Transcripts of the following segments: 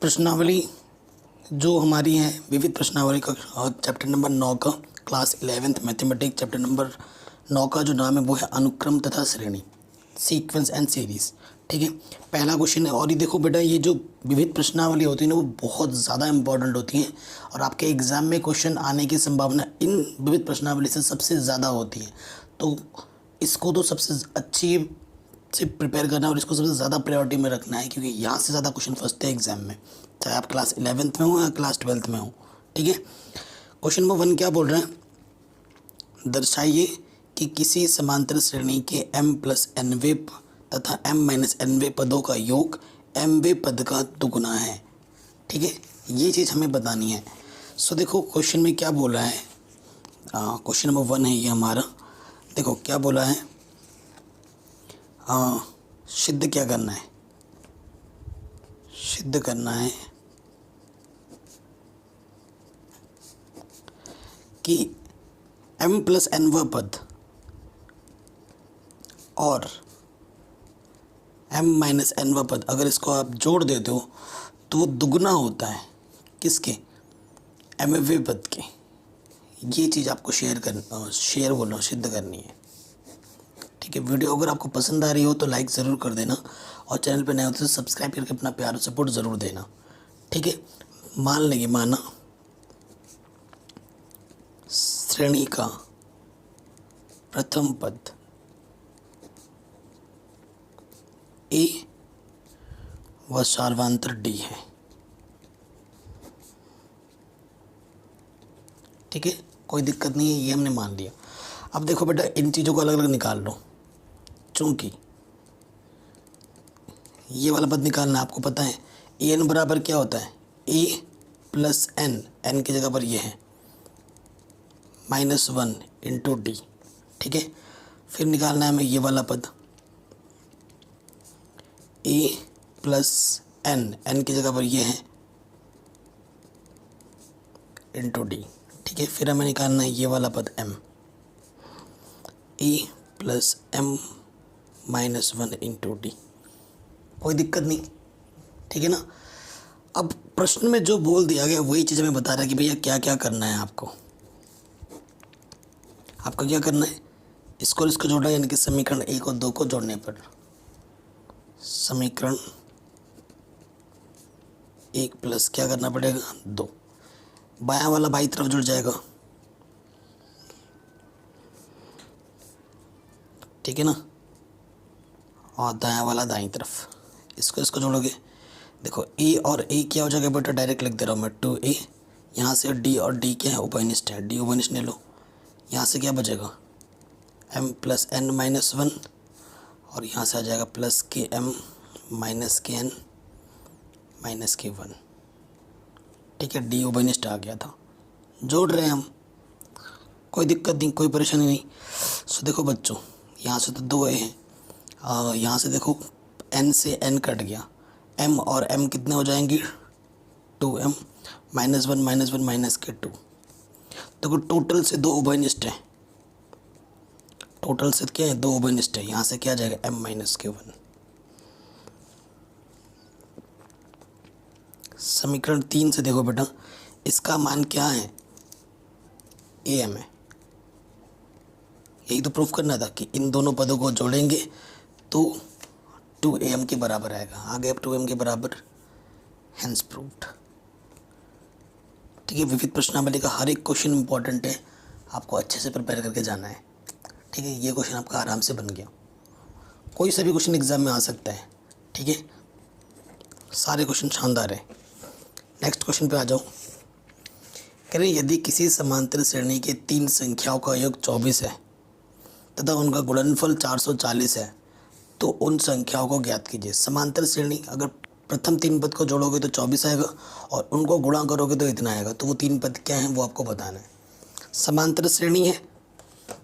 प्रश्नावली जो हमारी है विविध प्रश्नावली का चैप्टर नंबर 9 का class 11th mathematics chapter number 9 का जो नाम है वो है अनुक्रम तथा श्रेणी, सीक्वेंस एंड सीरीज। ठीक है, पहला क्वेश्चन है। और ये देखो बेटा, ये जो विविध प्रश्नावली होती है ना वो बहुत ज़्यादा इंपॉर्टेंट होती है और आपके एग्ज़ाम में क्वेश्चन आने की संभावना इन विविध प्रश्नावली से सबसे ज़्यादा होती है। तो इसको तो सबसे अच्छी से प्रिपेयर करना और इसको सबसे ज़्यादा प्रायोरिटी में रखना है, क्योंकि यहाँ से ज़्यादा क्वेश्चन फंसते हैं एग्जाम में, चाहे आप क्लास 11th में हो या क्लास 12th में हो। ठीक है, क्वेश्चन नंबर 1 क्या बोल रहे हैं, दर्शाइए कि किसी समांतर श्रेणी के m+nवें तथा m-nवें पदों का योग mवें पद का दुगुना है। ठीक है, ये चीज़ हमें बतानी है। सो देखो क्वेश्चन में क्या बोला है, क्वेश्चन नंबर 1 है ये हमारा। देखो क्या बोला है, सिद्ध क्या करना है, सिद्ध करना है कि m+nवां पद और m-nवां पद अगर इसको आप जोड़ देते हो तो वो दुगना होता है किसके, mवें पद के। ये चीज़ आपको सिद्ध करनी है। ठीक है, वीडियो अगर आपको पसंद आ रही हो तो लाइक ज़रूर कर देना और चैनल पे नए हो तो सब्सक्राइब करके अपना प्यार और सपोर्ट ज़रूर देना। ठीक है, मान लेंगे, माना श्रेणी का प्रथम पद ए व सार्वंतर डी है। ठीक है, कोई दिक्कत नहीं है, ये हमने मान लिया। अब देखो बेटा, इन चीज़ों को अलग अलग निकाल लो। चूँकि ये वाला पद निकालना आपको पता है, ए एन बराबर क्या होता है, a+n, n की जगह पर ये है -1 × d। ठीक है, फिर निकालना है हमें ये वाला पद a+n, n की जगह पर ये है × d। ठीक है, फिर हमें निकालना है ये वाला पद m, a+m-1 × d। कोई दिक्कत नहीं, ठीक है ना। अब प्रश्न में जो बोल दिया गया वही चीज़ हमें बता रहा है कि भैया क्या क्या करना है आपको। आपका क्या करना है, इसको इसको जोड़ना, यानी कि समीकरण 1 और 2 को जोड़ने पर समीकरण 1 प्लस क्या करना पड़ेगा 2, बायां वाला बाईं तरफ जुड़ जाएगा। ठीक है ना, और दायां वाला दाईं तरफ, इसको इसको जोड़ोगे। देखो ए और ए क्या हो जाएगा बेटा, डायरेक्ट लिख दे रहा हूँ मैं 2a। यहाँ से डी और डी क्या है, उभयनिष्ठ है, डी उभयनिष्ठ ले लो। यहाँ से क्या बचेगा m+n-1 और यहाँ से आ जाएगा +km -kn -k1। ठीक है, डी उभयनिष्ठ आ गया था, जोड़ रहे हैं हम, कोई दिक्कत नहीं, कोई परेशानी नहीं। सो देखो बच्चों, यहाँ से तो 2a है, यहाँ से देखो n से n कट गया, m और m कितने हो जाएंगे 2m -1 -k2। देखो टोटल से 2 उभयनिष्ठ है, टोटल से क्या है 2 उभयनिष्ठ है, यहाँ से क्या आ जाएगा m -k1। समीकरण 3 से देखो बेटा, इसका मान क्या है am है। यही तो प्रूफ करना था कि इन दोनों पदों को जोड़ेंगे तो 2am के बराबर आएगा। आगे अब 2m के बराबर, हेंस प्रूव्ड। ठीक है, विविध प्रश्नावली का हर एक क्वेश्चन इंपॉर्टेंट है, आपको अच्छे से प्रिपेयर करके जाना है। ठीक है, ये क्वेश्चन आपका आराम से बन गया, कोई सा भी क्वेश्चन एग्जाम में आ सकता है। ठीक है, सारे क्वेश्चन शानदार है। नेक्स्ट क्वेश्चन पे आ जाओ। कह रहे यदि किसी समांतर श्रेणी के 3 संख्याओं का योग 24 है तथा उनका गुणनफल 440 है तो उन संख्याओं को ज्ञात कीजिए। समांतर श्रेणी, अगर प्रथम 3 पद को जोड़ोगे तो 24 आएगा और उनको गुणा करोगे तो इतना आएगा, तो वो 3 पद क्या हैं वो आपको बताना है। समांतर श्रेणी है,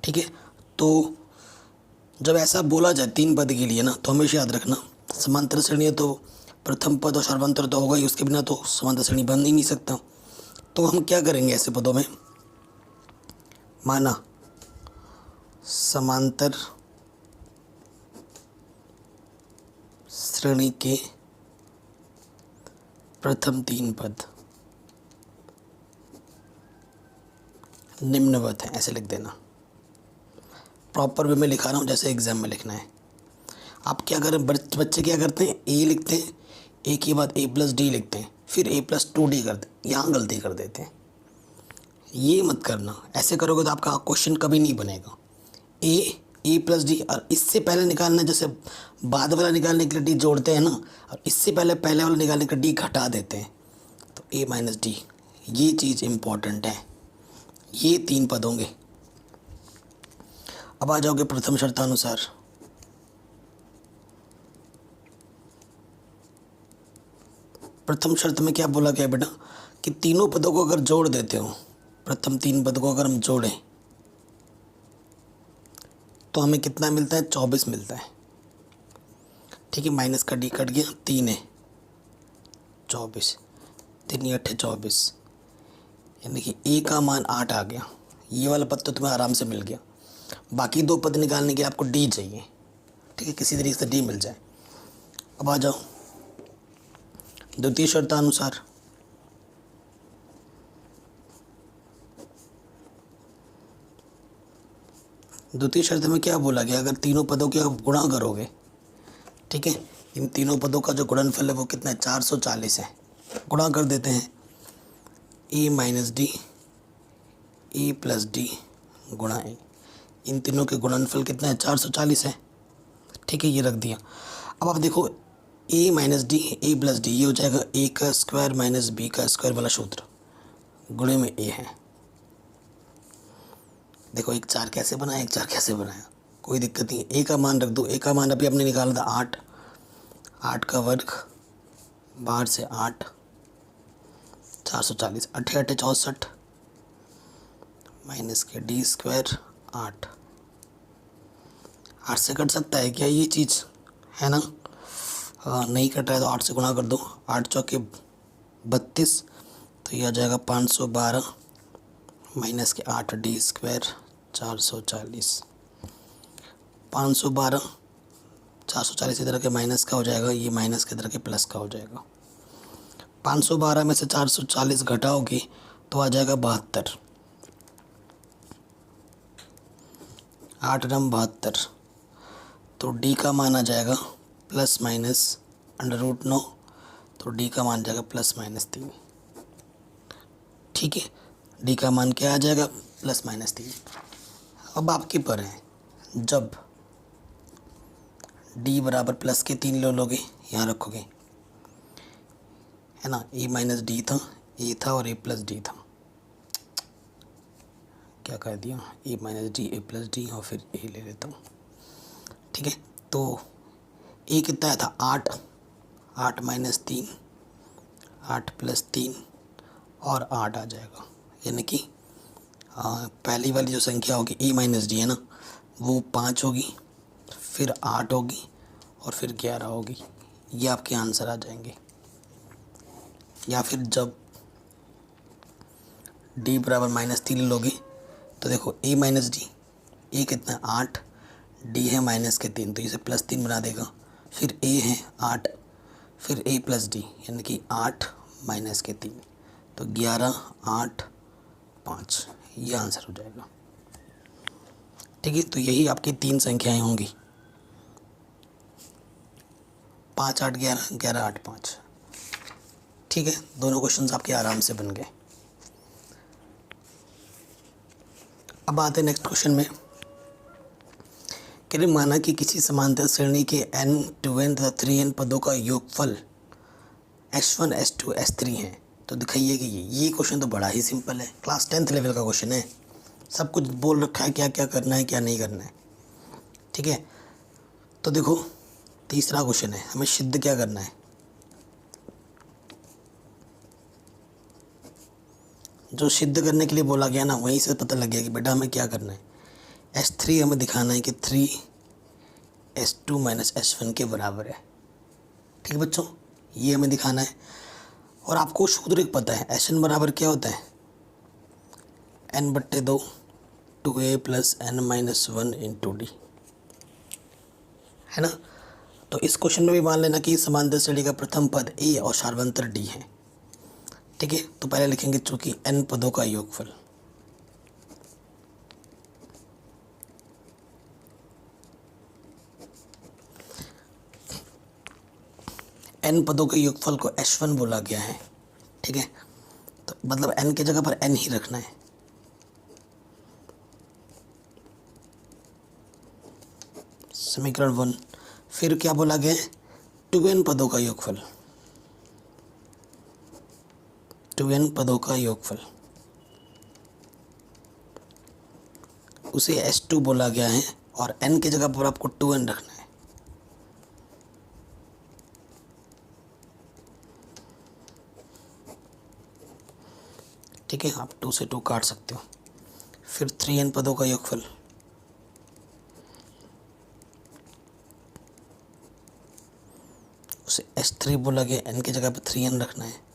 ठीक है, तो जब ऐसा बोला जाए 3 पद के लिए ना, तो हमेशा याद रखना समांतर श्रेणी है तो प्रथम पद और सर्वांतर तो होगा ही, उसके बिना तो समांतर श्रेणी बन ही नहीं सकता। तो हम क्या करेंगे ऐसे पदों में, माना समांतर श्रेणी के प्रथम तीन पद निम्नवत हैं, ऐसे लिख देना। प्रॉपर वे में लिखा रहा हूँ जैसे एग्जाम में लिखना है। आप क्या करें, बच्चे क्या करते हैं, ए लिखते हैं, ए के बाद ए प्लस डी लिखते हैं, फिर ए प्लस 2D करते हैं, यहाँ गलती कर देते हैं। ये मत करना, ऐसे करोगे तो आपका क्वेश्चन कभी नहीं बनेगा। ए प्लस डी, और इससे पहले निकालना, जैसे बाद वाला निकालने के लिए डी जोड़ते हैं ना, और इससे पहले वाला निकालने के लिए डी घटा देते हैं, तो ए माइनस डी, ये चीज़ इम्पॉर्टेंट है। ये 3 पद होंगे। अब आ जाओगे प्रथम शर्तानुसार। प्रथम शर्त में क्या बोला गया बेटा कि तीनों पदों को अगर जोड़ देते हो, प्रथम 3 पद को अगर हम जोड़ें तो हमें कितना मिलता है, 24 मिलता है। ठीक है, माइनस का डी कट गया, 3 है 24, 3 8 24, यानी कि ए का मान 8 आ गया। ये वाला पद तो तुम्हें आराम से मिल गया। बाकी 2 पद निकालने के लिए आपको डी चाहिए। ठीक है, किसी तरीके से डी मिल जाए। अब आ जाओ द्वितीय शर्तानुसार। द्वितीय शर्त में क्या बोला गया, अगर तीनों पदों के आप गुणा करोगे, ठीक है, इन तीनों पदों का जो गुणनफल है वो कितना है, 440 है। गुणा कर देते हैं, ए माइनस डी, ए प्लस डी गुणा ए, इन तीनों के गुणनफल कितना है, 440 है। ठीक है, ये रख दिया। अब आप देखो, ए माइनस डी, ए प्लस डी, ये हो जाएगा ए का स्क्वायर माइनस बी का स्क्वायर वाला सूत्र, गुणे में ए है। देखो एक 4 कैसे बनाया, एक 4 कैसे बनाया, कोई दिक्कत नहीं। ए का मान रख दो, ए का मान अभी आपने निकाला था 8, 8 का वर्ग, बाहर से 8, 440, 8 8 64, माइनस के डी स्क्वायर 8, 8 से कट सकता है क्या ये चीज़, है ना? हाँ, नहीं कट रहा है तो 8 से गुणा कर दो, 8 चौके 32, तो ये आ जाएगा 512 माइनस के 8 डी स्क्वायर 440, 512 440 इधर के माइनस का हो जाएगा, ये माइनस के इधर के प्लस का हो जाएगा। 512 में से 440 घटाओगे तो आ जाएगा 72, 8 नम 72, तो डी का मान आ जाएगा प्लस माइनस √9, तो डी का मान जाएगा प्लस माइनस 3। ठीक है, डी का मान क्या आ जाएगा, प्लस माइनस 3। अब आपके पर है, जब डी बराबर प्लस के 3 ले लोगे, यहाँ रखोगे, है ना, ए माइनस डी था, ए था और ए प्लस डी था, क्या कर दिया, ए माइनस डी, ए प्लस डी, और फिर ए ले लेता हूँ। ठीक है, तो ए कितना आया था, 8, 8 माइनस 3, 8 प्लस 3 और 8 आ जाएगा, यानी कि पहली वाली जो संख्या होगी ए माइनस डी है ना, वो 5 होगी, फिर 8 होगी और फिर 11 होगी। ये आपके आंसर आ जाएंगे। या फिर जब डी बराबर -3 लोगे तो देखो ए माइनस डी, ए कितना है 8, डी है -3, तो इसे +3 बना देगा, फिर ए है 8, फिर ए प्लस डी, यानी कि 8 -3, तो 11 8 5, ये आंसर हो जाएगा। ठीक है, तो यही आपकी 3 संख्याएं होंगी, 5 8 11, 11 8 5। ठीक है, दोनों क्वेश्चंस आपके आराम से बन गए। अब आते हैं नेक्स्ट क्वेश्चन में। कह माना कि किसी समांतर श्रेणी के n 2n तथा 3n पदों का योगफल s1 s2 s3 है, तो दिखाइए कि ये क्वेश्चन तो बड़ा ही सिंपल है, क्लास 10th लेवल का क्वेश्चन है, सब कुछ बोल रखा है क्या क्या करना है क्या नहीं करना है। ठीक है, तो देखो तीसरा क्वेश्चन है, हमें सिद्ध क्या करना है, जो सिद्ध करने के लिए बोला गया ना, वहीं से पता लग गया कि बेटा हमें क्या करना है। S3 हमें दिखाना है कि 3 S2 माइनस S1 के बराबर है। ठीक है बच्चों, ये हमें दिखाना है। और आपको सूत्र एक पता है, Sn बराबर क्या होता है, n/2 2a + n - 1 × d, है ना। तो इस क्वेश्चन में भी मान लेना कि समांतर श्रेणी का प्रथम पद ए और सार्वंतर डी है। ठीक है, तो पहले लिखेंगे चूंकि n पदों का योगफल, n पदों के योगफल को h1 बोला गया है। ठीक है, तो मतलब n की जगह पर n ही रखना है। समीकरण 1। फिर क्या बोला गया है, 2n पदों का योगफल, 2n पदों का योगफल उसे h2 बोला गया है और n की जगह पर आपको 2n रखना है। ठीक है, आप 2 से 2 काट सकते हो। फिर 3n पदों का योगफल, उसे h3 बोला गया, n की जगह पर 3n रखना है।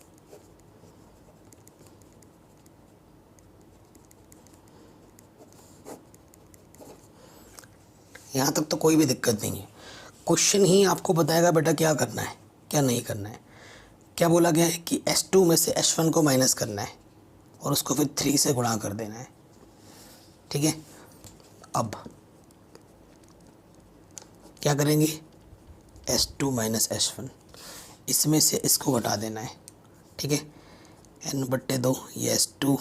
यहाँ तक तो कोई भी दिक्कत नहीं है, क्वेश्चन ही आपको बताएगा बेटा क्या करना है क्या नहीं करना है। क्या बोला गया है कि h2 में से h1 को माइनस करना है और उसको फिर 3 से गुणा कर देना है। ठीक है, अब क्या करेंगे, h2 माइनस h1, इसमें से इसको घटा देना है। ठीक है, n/2, ये h2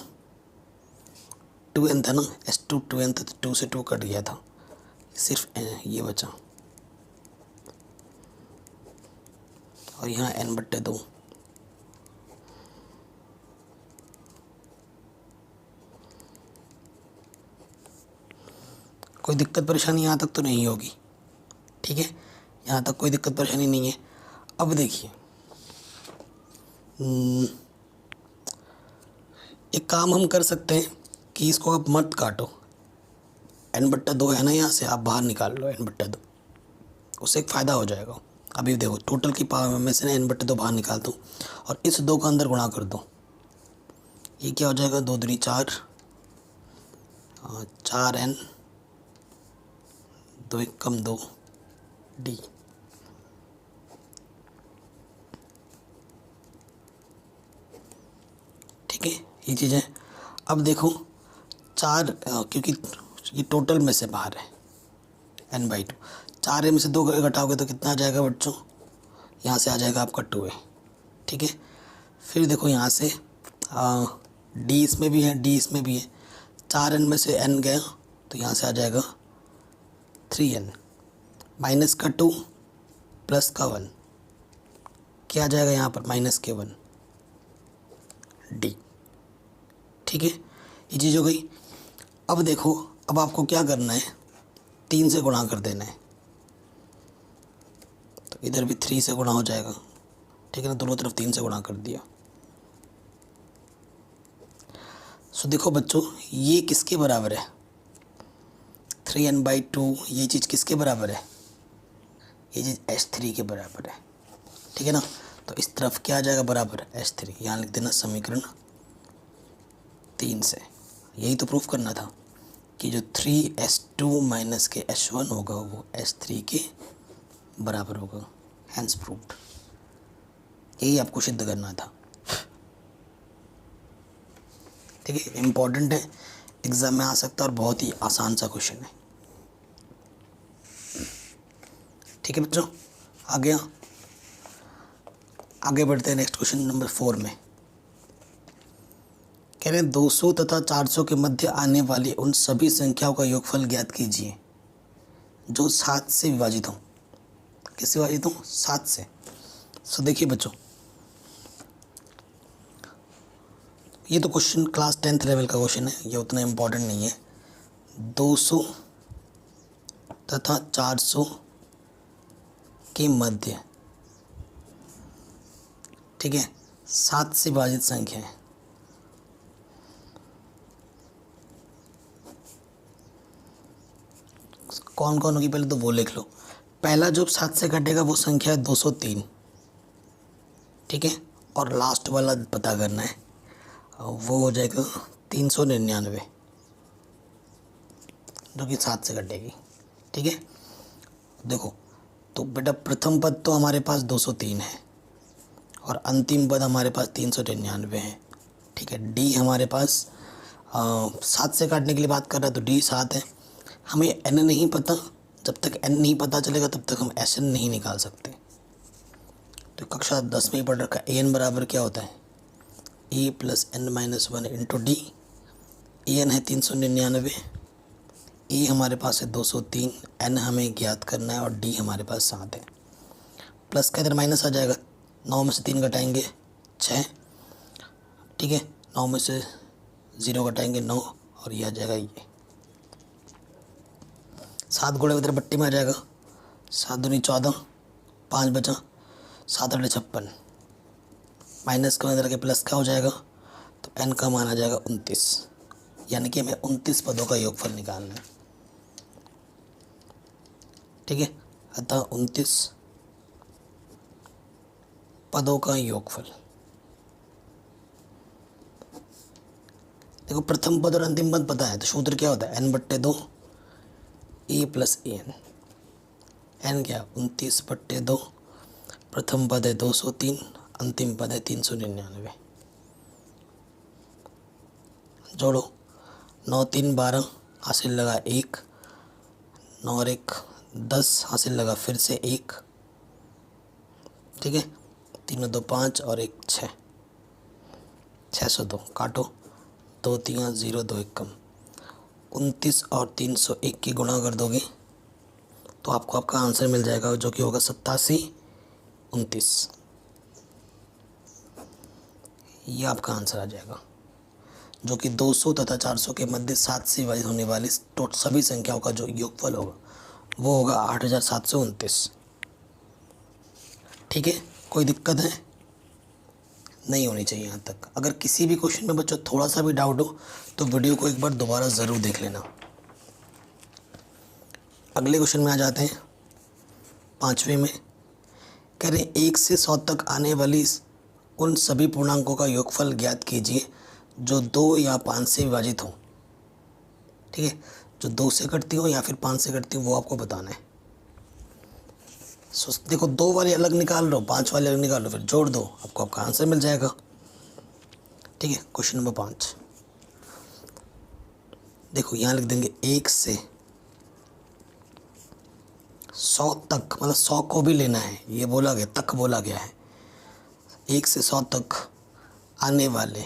2n था ना, h2 2n था तो 2 से 2 कट गया था, सिर्फ ये बचा और यहाँ n/2। कोई दिक्कत परेशानी यहाँ तक तो नहीं होगी। ठीक है, यहाँ तक कोई दिक्कत परेशानी नहीं है। अब देखिए, एक काम हम कर सकते हैं कि इसको आप मत काटो, n/2 है ना, यहाँ से आप बाहर निकाल लो n/2, उससे एक फ़ायदा हो जाएगा। अभी देखो टोटल की पावर में से ना n/2 बाहर निकाल दो और इस 2 का अंदर गुणा कर दो। ये क्या हो जाएगा, 2 दूनी 4, 4n, 2 1 कम 2 d। ठीक है, ये चीज़ है। अब देखो 4, क्योंकि ये टोटल में से बाहर है n/2, 4 में से 2 घटाओगे तो कितना आ जाएगा बच्चों, यहाँ से आ जाएगा आपका 2a। ठीक है, फिर देखो यहाँ से d इसमें भी है, d इसमें भी है, 4n में से n गया तो यहाँ से आ जाएगा 3n, माइनस का 2 प्लस का 1, क्या आ जाएगा यहाँ पर माइनस के 1 d। ठीक है, ये चीज़ हो गई। अब देखो, अब आपको क्या करना है, 3 से गुणा कर देना है, तो इधर भी 3 से गुणा हो जाएगा। ठीक है ना, दोनों तरफ 3 से गुणा कर दिया। सो देखो बच्चों, ये किसके बराबर है, 3n/2, ये चीज़ किसके बराबर है, ये चीज़ h3 के बराबर है। ठीक है ना, तो इस तरफ क्या आ जाएगा बराबर h3, यहाँ लिख देना समीकरण 3 से। यही तो प्रूफ करना था कि जो 3h2 माइनस के h1 होगा वो h3 के बराबर होगा, हैंस प्रूव्ड। यही आपको सिद्ध करना था। ठीक है, इम्पॉर्टेंट है, एग्ज़ाम में आ सकता है और बहुत ही आसान सा क्वेश्चन है। ठीक है बच्चों, आगे बढ़ते हैं नेक्स्ट क्वेश्चन नंबर 4 में। कह रहे हैं 200 तथा 400 के मध्य आने वाली उन सभी संख्याओं का योगफल ज्ञात कीजिए जो 7 से विभाजित हों। किससे विभाजित हों, 7 से। सो देखिए बच्चों, ये तो क्वेश्चन क्लास 10th लेवल का क्वेश्चन है, ये उतना इम्पोर्टेंट नहीं है। 200 तथा 400 के मध्य, ठीक है, 7 से विभाजित संख्या है। कौन कौन होगी पहले तो वो लिख लो। पहला जो 7 से कटेगा वो संख्या है 203। ठीक है, और लास्ट वाला पता करना है, वो हो जाएगा 399, जो कि 7 से कटेगी। ठीक है, देखो तो बेटा प्रथम पद तो हमारे पास 203 है और अंतिम पद हमारे पास 399 है। ठीक है, डी हमारे पास 7 से काटने के लिए बात कर रहा है तो डी 7 है। हमें एन नहीं पता, जब तक एन नहीं पता चलेगा तब तक हम एस एन नहीं निकाल सकते। तो कक्षा 10 में ही पढ़ रखा है, ए एन बराबर क्या होता है, a plus n minus 1 into d. A n है 399, ए हमारे पास है 203, एन हमें ज्ञात करना है और डी हमारे पास 7 है। प्लस का इधर माइनस आ जाएगा, 9 में से 3 घटाएंगे 6, ठीक है, 9 में से 0 घटाएंगे 9 और ये आ जाएगा ये 7 गुणे इधर बट्टी में आ जाएगा, 7 दूनी 14, 5 बचा, 7 8 56, माइनस का इधर के प्लस का हो जाएगा तो एन का मान आ जाएगा 29, यानी कि हमें 29 पदों का योगफल निकालना है। ठीक है, अतः 29 पदों का योगफल। देखो प्रथम पद और अंतिम पद पता है तो सूत्र क्या होता है, n/2 A plus A N. N क्या 29/2, प्रथम पद है 203, अंतिम पद है 399। जोड़ो, 9 3 12 हासिल लगा 1, 9 और 1 10 हासिल लगा फिर से 1, ठीक है, 3 2 5 और 1 6, 602 काटो, 2 3 0 2 1 कम, 29 और 301 की गुणा कर दोगे तो आपको आपका आंसर मिल जाएगा जो कि होगा 87 29। ये आपका आंसर आ जाएगा जो कि 200 तथा 400 के मध्य 7 से विभाजित होने वाली सभी संख्याओं का जो योगफल होगा वो होगा 8729। ठीक है, कोई दिक्कत है नहीं होनी चाहिए यहाँ तक। अगर किसी भी क्वेश्चन में बच्चों थोड़ा सा भी डाउट हो तो वीडियो को एक बार दोबारा ज़रूर देख लेना। अगले क्वेश्चन में आ जाते हैं, 5वें में कह रहे हैं 1 से 100 तक आने वाली उन सभी पूर्णांकों का योगफल ज्ञात कीजिए जो 2 या 5 से विभाजित हो। ठीक है, जो 2 से कटती हो या फिर 5 से कटती हो वो आपको बताना है। देखो 2 वाले अलग निकाल लो, 5 वाले अलग निकाल लो, फिर जोड़ दो, आपको आपका आंसर मिल जाएगा। ठीक है, क्वेश्चन नंबर 5 देखो यहाँ लिख देंगे 1 से 100 तक, मतलब 100 को भी लेना है, ये बोला गया तक बोला गया है। 1 से 100 तक आने वाले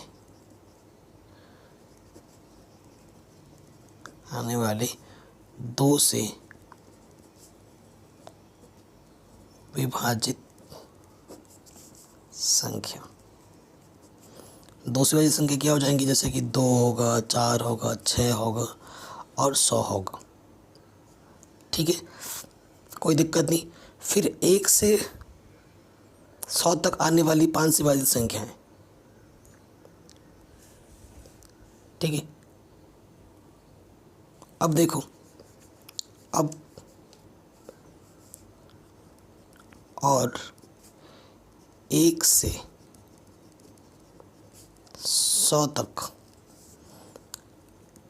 2 से विभाजित संख्या, 2 से विभाजित संख्या क्या हो जाएंगी, जैसे कि 2 होगा, 4 होगा, 6 होगा और 100 होगा। ठीक है, कोई दिक्कत नहीं। फिर 1 से 100 तक आने वाली 5 से विभाजित संख्या है। ठीक है, अब देखो, अब और 1 से 100 तक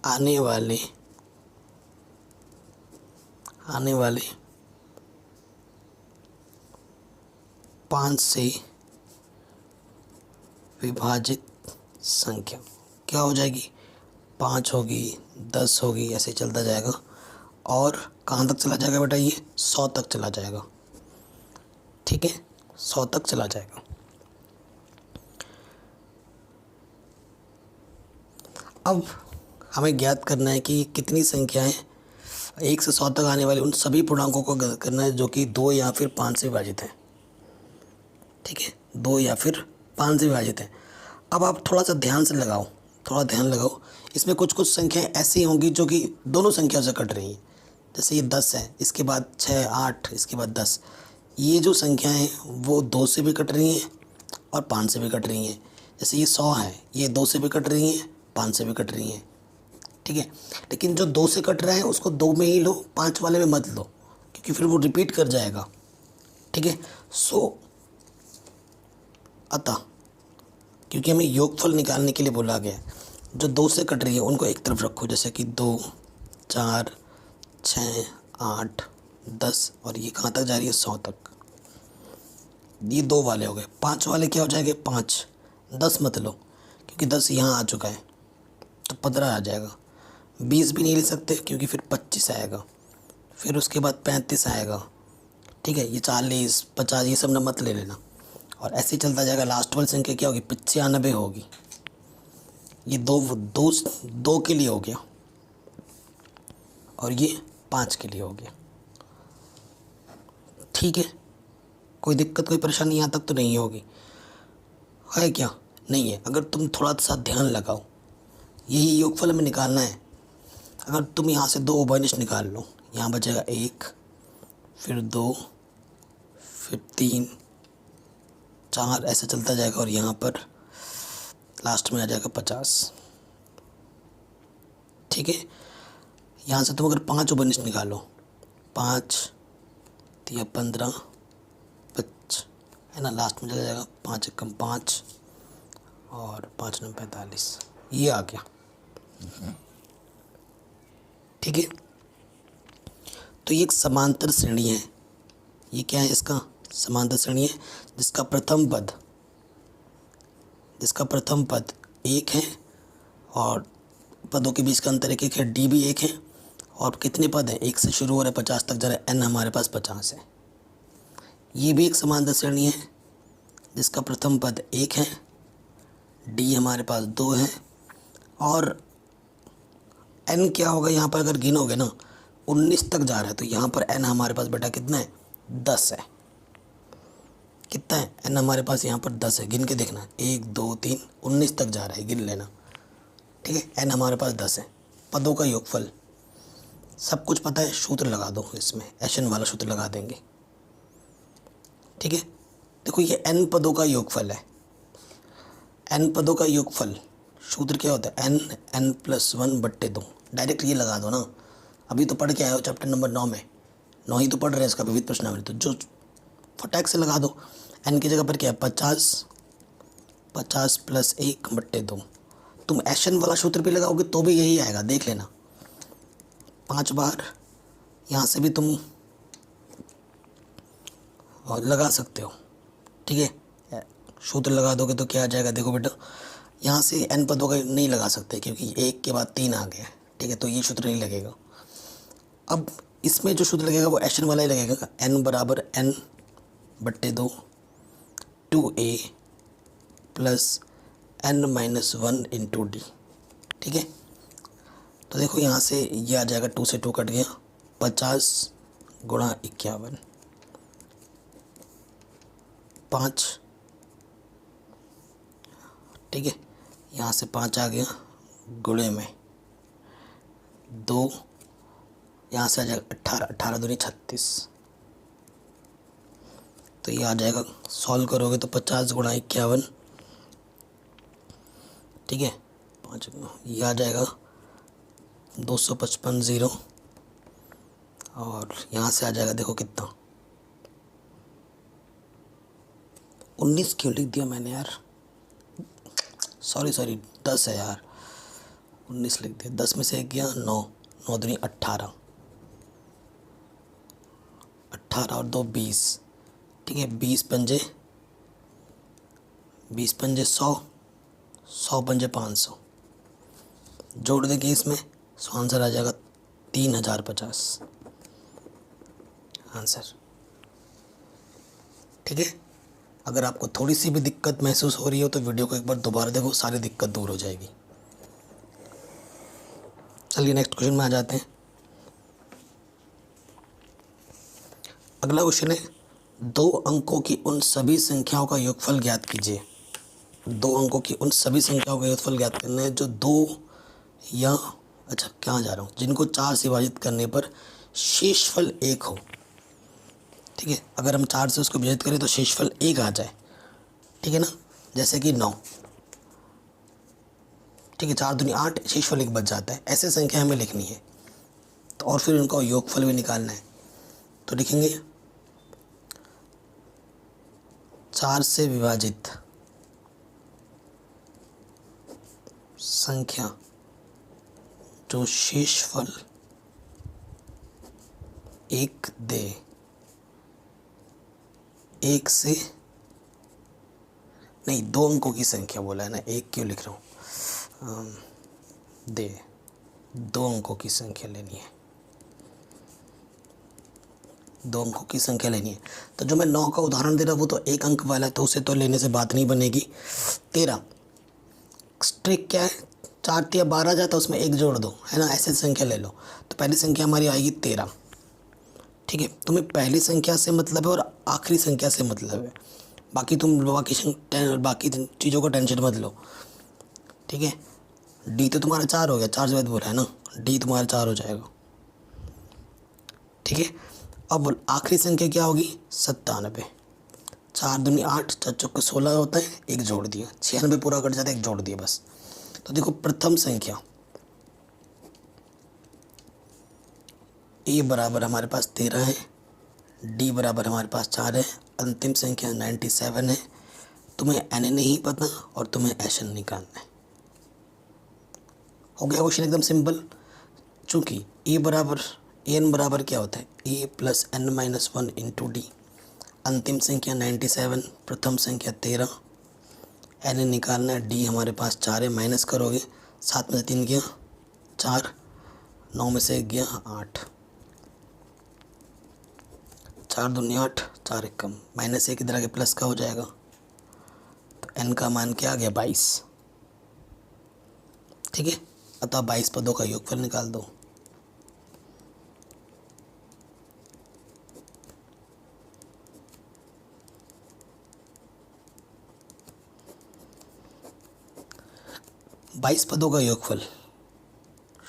आने वाले 5 से विभाजित संख्या क्या हो जाएगी, 5 होगी, 10 होगी, ऐसे चलता जाएगा और कहाँ तक चला जाएगा बेटा, ये 100 तक चला जाएगा। ठीक है, 100 तक चला जाएगा। अब हमें ज्ञात करना है कि कितनी संख्याएं 1 से 100 तक आने वाली उन सभी पूर्णांकों को करना है जो कि 2 या फिर 5 से विभाजित है। ठीक है, 2 या फिर 5 से विभाजित है। अब आप थोड़ा सा ध्यान लगाओ, इसमें कुछ संख्याएं ऐसी होंगी जो कि दोनों संख्याओं से कट रही हैं। जैसे ये 10 है, इसके बाद 6 8, इसके बाद 10, ये जो संख्याएं हैं वो 2 से भी कट रही हैं और 5 से भी कट रही हैं। जैसे ये 100 है, ये 2 से भी कट रही हैं, 5 से भी कट रही हैं। ठीक है, लेकिन जो 2 से कट रहा है उसको 2 में ही लो, 5 वाले में मत लो, क्योंकि फिर वो रिपीट कर जाएगा। ठीक है, अतः क्योंकि हमें योगफल निकालने के लिए बोला गया है, जो 2 से कट रही है उनको एक तरफ रखो, जैसे कि 2 4 6 8 10 और ये कहाँ तक जा रही है 100 तक। ये 2 वाले हो गए। 5 वाले क्या हो जाएंगे 5, 10 मत लो क्योंकि 10 यहाँ आ चुका है तो 15 आ जाएगा। 20 भी नहीं ले सकते क्योंकि फिर 25 आएगा, फिर उसके बाद 35 आएगा। ठीक है, ये 40 50 ये सब न मत ले लेना और ऐसे ही चलता जाएगा। लास्ट वाली संख्या क्या होगी 95 होगी। ये दो के लिए हो गया और ये 5 के लिए हो गया। ठीक है, कोई दिक्कत कोई परेशानी यहाँ तक तो नहीं होगी, है क्या? नहीं है। अगर तुम थोड़ा सा ध्यान लगाओ, यही योगफल हमें निकालना है। अगर तुम यहाँ से 2 उभयनिष्ठ निकाल लो, यहाँ बचेगा 1, फिर 2, फिर 3, 4, ऐसे चलता जाएगा और यहाँ पर लास्ट में आ जाएगा 50। ठीक है, यहाँ से तुम अगर 5 उभयनिष्ठ निकालो, 5 या 15 5 है ना, लास्ट में चला जाएगा 5 कम 5 और 5 9 45, ये आ गया। ठीक है, तो ये एक समांतर श्रेणी है। ये क्या है? इसका समांतर श्रेणी है जिसका प्रथम पद 1 है और पदों के बीच का अंतर 1 है, डी भी 1 है और कितने पद हैं 1 से शुरू हो रहे 50 तक जा रहे, एन हमारे पास 50 है। ये भी एक समांतर श्रेणी है जिसका प्रथम पद 1 है, डी हमारे पास 2 है और एन क्या होगा यहाँ पर अगर गिनोगे ना 19 तक जा रहा है तो यहाँ पर एन हमारे पास बेटा कितना है 10 है। कितना है एन हमारे पास यहाँ पर 10 है, गिन के देखना 1 2 3 19 तक जा रहा है, गिन लेना। ठीक है, एन हमारे पास 10 है। पदों का योगफल सब कुछ पता है, सूत्र लगा दो इसमें, एशन वाला सूत्र लगा देंगे। ठीक है, देखो ये एन पदों का योगफल है। एन पदों का योगफल सूत्र क्या होता है एन प्लस 1/2। डायरेक्ट ये लगा दो ना, अभी तो पढ़ के आए हो चैप्टर नंबर 9 में, 9 ही तो पढ़ रहे हैं इसका विविध प्रश्नावली, तो जो फटाक से लगा दो। एन की जगह पर क्या है 50 प्लस 1/2। तुम एशन वाला सूत्र भी लगाओगे तो भी यही आएगा, देख लेना 5 बार यहाँ से भी तुम और लगा सकते हो। ठीक है, सूत्र लगा दोगे तो क्या आ जाएगा, देखो बेटा यहाँ से एन पदों का नहीं लगा सकते क्योंकि 1 के बाद 3 आ गया। ठीक है, तो ये सूत्र नहीं लगेगा। अब इसमें जो सूत्र लगेगा वो एशन वाला ही लगेगा, n बराबर n/2 2a plus n-1 into D. ठीक है, तो देखो यहाँ से ये आ जाएगा, 2 से 2 कट गया, 50 गुणा 51 5। ठीक है, यहाँ से 5 आ गया, गुणे में 2, यहाँ से आ जाएगा 18, 18 दूनी 36। तो ये आ जाएगा, सॉल्व करोगे तो 50 गुणा 51। ठीक है, 5 ये आ जाएगा 255 0 और यहाँ से आ जाएगा देखो कितना 19 क्यों लिख दिया मैंने यार, सॉरी 10 है यार, 19 लिख दिया। 10 में से 1 गया 9, 9 दूनी 18, 18 और 2 20। ठीक है, 20 पंजे 100, 100 पंजे 500, जोड़ देंगे इसमें, सो आंसर आ जाएगा 3050 आंसर। ठीक है, अगर आपको थोड़ी सी भी दिक्कत महसूस हो रही हो तो वीडियो को एक बार दोबारा देखो, सारी दिक्कत दूर हो जाएगी। चलिए नेक्स्ट क्वेश्चन में आ जाते हैं। अगला क्वेश्चन है 2 अंकों की उन सभी संख्याओं का योगफल ज्ञात कीजिए। 2 अंकों की उन सभी संख्याओं का योगफल ज्ञात करना है जो 2 या कहाँ जा रहा हूँ, जिनको 4 से विभाजित करने पर शेषफल 1 हो। ठीक है, अगर हम 4 से उसको विभाजित करें तो शेषफल 1 आ जाए। ठीक है ना, जैसे कि 9। ठीक है, 4 दूनी 8, शेषफल 1 बच जाता है। ऐसे संख्या हमें लिखनी है तो और फिर उनका योगफल भी निकालना है। तो लिखेंगे 4 से विभाजित संख्या जो शेषफल एक दे, एक से नहीं, 2 अंकों की संख्या बोला है ना, एक क्यों लिख रहा हूँ, दे 2 अंकों की संख्या लेनी है, 2 अंकों की संख्या लेनी है। तो जो मैं 9 का उदाहरण दे रहा हूँ वो तो 1 अंक वाला है, तो उसे तो लेने से बात नहीं बनेगी। 13 ट्रिक क्या है, 4 या 12 जाता है उसमें 1 जोड़ दो, है ना, ऐसे संख्या ले लो। तो पहली संख्या हमारी आएगी 13, ठीक है। तुम्हें पहली संख्या से मतलब है और आखिरी संख्या से मतलब है, बाकी तुम बाकी चीज़ों को टेंशन मत लो, ठीक है। डी तो तुम्हारा 4 हो गया, 4 से बोला है ना, डी तुम्हारा 4 हो जाएगा, ठीक है। अब आखिरी संख्या क्या होगी, 97, 4 दूनी 8, 4 चौके 16 होता है, 1 जोड़ दिया, 96 पूरा कट जाता है, 1 जोड़ दिया बस। तो देखो प्रथम संख्या ए बराबर हमारे पास 13 है, डी बराबर हमारे पास 4 है, अंतिम संख्या 97 है। तुम्हें एन नहीं पता और तुम्हें एशन निकालना है। हो गया क्वेश्चन एकदम सिंपल। चूँकि ए बराबर एन बराबर क्या होता है, a plus n minus 1 into d, अंतिम संख्या 97, प्रथम संख्या 13, एन निकालना है, डी हमारे पास 4 है, माइनस करोगे, 7 में से 3 गया 4, 9 में से 1 गया 8, 4 दूनी 8, 4 एक कम, माइनस 1 इधर आगे प्लस का हो जाएगा, तो एन का मान क्या आ गया 22, ठीक है। अतः 22 पदों का योगफल निकाल दो। बाईस पदों का योगफल,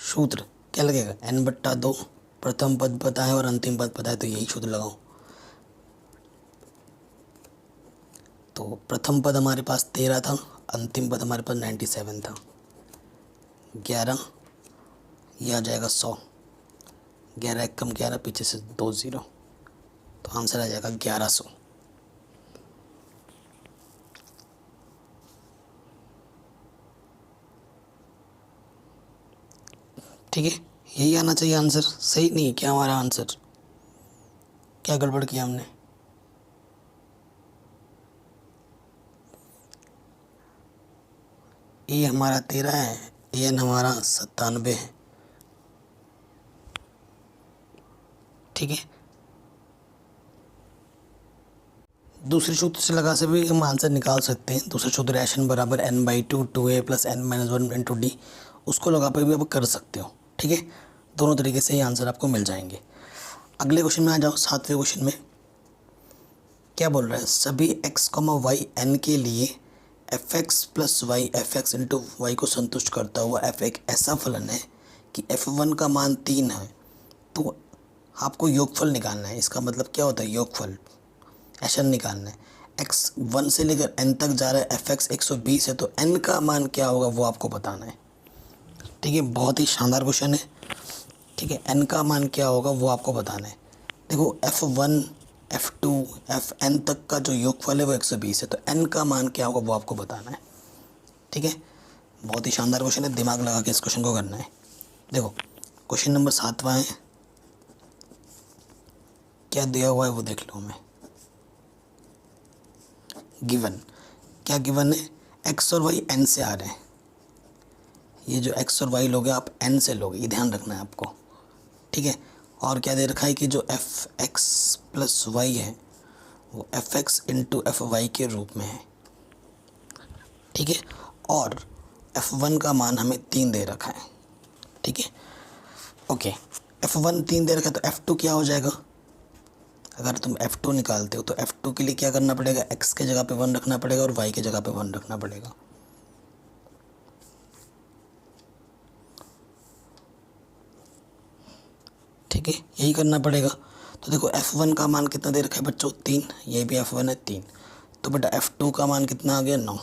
सूत्र क्या लगेगा, n/2, प्रथम पद पता है और अंतिम पद पता है, तो यही सूत्र लगाओ। तो प्रथम पद हमारे पास 13 था, अंतिम पद हमारे पास 97 था, 11, यह आ जाएगा 100, 11 एक कम 11, पीछे से 2 0, तो आंसर आ जाएगा 1100। ठीक है, यही आना चाहिए आंसर, सही नहीं क्या हमारा आंसर, क्या गड़बड़ किया हमने। ए हमारा 13 है, एन हमारा 97 है, ठीक है। दूसरे सूत्र से लगा से भी हम आंसर निकाल सकते हैं। दूसरे सूत्र एशन बराबर n/2 2a plus n-1 into D, उसको लगा पर भी आप कर सकते हो, ठीक है। दोनों तरीके से ही आंसर आपको मिल जाएंगे। अगले क्वेश्चन में आ जाओ, 7वें क्वेश्चन में क्या बोल रहा है, सभी x, y n के लिए f(x + y f(x × y) को संतुष्ट करता हुआ f एक ऐसा फलन है कि f1 का मान 3 है, तो आपको योगफल निकालना है। इसका मतलब क्या होता है, योगफल एशन निकालना है। x 1 से लेकर n तक जा रहा है, f(x) 120 है, तो n का मान क्या होगा वो आपको बताना है, ठीक है। बहुत ही शानदार क्वेश्चन है, ठीक है। n का मान क्या होगा वो आपको बताना है। देखो f1 f2 fn तक का जो योगफल है वो 120 है, तो n का मान क्या होगा वो आपको बताना है, ठीक है। बहुत ही शानदार क्वेश्चन है, दिमाग लगा के इस क्वेश्चन को करना है। देखो क्वेश्चन नंबर 7वां है, क्या दिया हुआ है वो देख लो हमें। गिवन, क्या गिवन है, x और y n से आ रहे हैं। ये जो x और y लोगे आप n से लोगे, ये ध्यान रखना है आपको, ठीक है। और क्या दे रखा है कि जो f(x + y) है वो f(x × f(y) के रूप में है, ठीक है। और f1 का मान हमें 3 दे रखा है, ठीक है। ओके, f1 3 दे रखा है, तो f2 क्या हो जाएगा। अगर तुम f2 निकालते हो तो f2 के लिए क्या करना पड़ेगा, x के जगह पे 1 रखना पड़ेगा और y के जगह पे 1 रखना पड़ेगा, ठीक है। यही करना पड़ेगा। तो देखो f1 का मान कितना दे रखा है बच्चों, 3, ये भी f1 है 3, तो बेटा f2 का मान कितना आ गया 9,